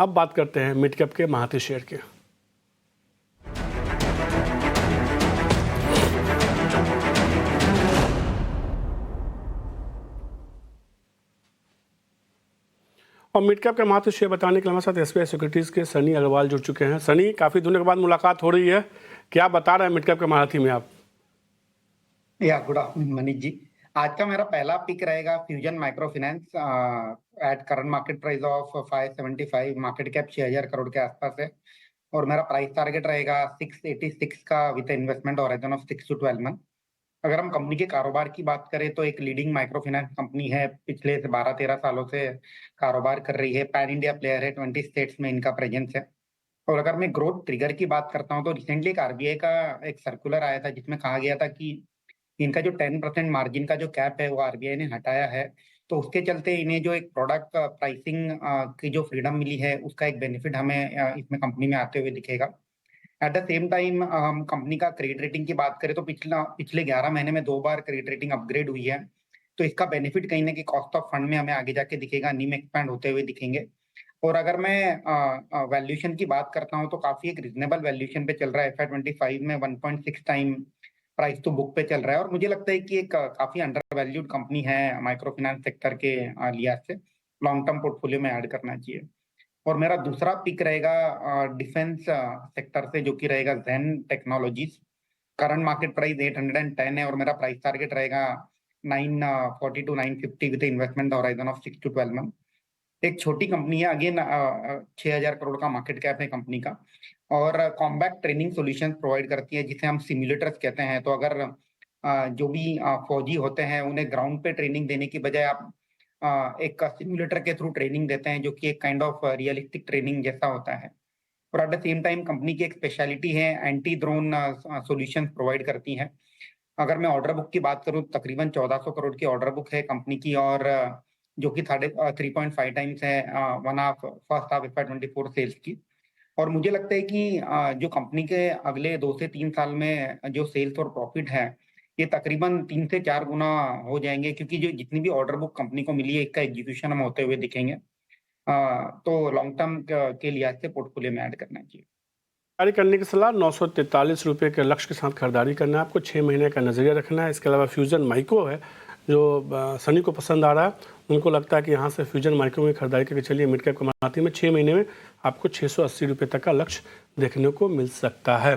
अब बात करते हैं मिड कैप के महारथी शेयर की। और मिड कैप के महारथी शेयर बताने के लिए हमारे साथ एसबीआई सिक्योरिटीज़ के सनी अग्रवाल जुड़ चुके हैं। सनी, काफ़ी दिनों के बाद मुलाकात हो रही है, क्या बता रहे हैं मिड कैप के महारथी में आप? Good afternoon Manish ji. आज का मेरा पहला पिक रहेगा fusion micro finance at current market price of 575, market cap 6000 crore के आसपास है और मेरा प्राइस टारगेट रहेगा 686 का with investment horizon of 6 to 12 month. अगर हम कंपनी के कारोबार की बात करें तो एक लीडिंग माइक्रो फाइनेंस कंपनी है, पिछले 12-13 सालों से कारोबार कर रही है, पैन इंडिया प्लेयर है, 20 स्टेट्स में इनका प्रेजेंस है। और अगर मैं ग्रोथ ट्रिगर की बात करता हूँ तो रिसेंटली एक आरबीआई का एक सर्कुलर आया था जिसमें कहा गया था कि इनका जो 10% मार्जिन का जो कैप है वो आरबीआई ने हटाया है, तो उसके चलते इन्हें जो एक प्रोडक्ट प्राइसिंग की जो फ्रीडम मिली है उसका एक बेनिफिट हमें इसमें कंपनी में आते हुए दिखेगा। एट द सेम टाइम हम कंपनी का क्रेडिट रेटिंग की बात करें तो पिछले 11 महीने में 2 बार क्रेडिट रेटिंग अपग्रेड हुई है, तो इसका बेनिफिट कहीं ना कहीं कॉस्ट ऑफ फंड में हमें आगे जाके दिखेगा, नीम एक्सपैंड होते हुए दिखेंगे। और अगर मैं वैल्यूएशन की बात करता हूँ तो काफी एक रिजनेबल वैल्यूएशन पे चल रहा है, FY25 में 1.6 टाइम प्राइस टू बुक पे चल रहा है और मुझे लगता है कि एक काफी अंडर वैल्यूड कंपनी है माइक्रो फाइनेंस सेक्टर के लिहाज से, लॉन्ग टर्म पोर्टफोलियो में ऐड करना चाहिए। और मेरा दूसरा पिक रहेगा डिफेंस सेक्टर से, जो कि रहेगा Zen Technologies. Current market price 810 है और मेरा प्राइस टारगेट रहेगा 940 to 950 with investment horizon of 6 to 12 month. एक छोटी कंपनी है, अगेन 6000 करोड़ का मार्केट कैप है कंपनी का और कॉम्बैट ट्रेनिंग सॉल्यूशंस प्रोवाइड करती है जिसे हम सिमुलेटर्स कहते हैं। तो अगर जो भी फौजी होते हैं उन्हें ग्राउंड पे ट्रेनिंग देने की बजाय आप एक सिमुलेटर के थ्रू ट्रेनिंग देते हैं, जो कि एक काइंड ऑफ रियलिस्टिक ट्रेनिंग जैसा होता है। और at the same time company की एक स्पेशलिटी है, एंटी ड्रोन सॉल्यूशंस प्रोवाइड करती है। अगर मैं ऑर्डर बुक की बात करूं, तकरीबन 1400 करोड़ की ऑर्डर बुक है कंपनी की और जो कि 3.5 टाइम्स है फर्स्ट हाफ FY24 सेल्स की। और मुझे लगता है कि जो कंपनी के अगले 2 से 3 साल में जो सेल्स और प्रॉफिट है ये तकरीबन 3 से 4 गुना हो जाएंगे, क्योंकि जो जितनी भी ऑर्डर बुक कंपनी को मिली है इसका एग्जीक्यूशन हम होते हुए दिखेंगे। तो लॉन्ग टर्म के लिहाज से पोर्टफोलियो में ऐड करना चाहिए। खरीदारी करने की सलाह, 943 रुपये के लक्ष्य के साथ खरीदारी करना है आपको, 6 महीने का नज़रिया रखना है। इसके अलावा फ्यूजन माइक्रो है जो सनी को पसंद आ रहा है, उनको लगता है कि यहाँ से फ्यूजन माइक्रो में खरीदारी करके चलिए। मिड कैप कमाती में 6 महीने में आपको 680 रुपये तक का लक्ष्य देखने को मिल सकता है।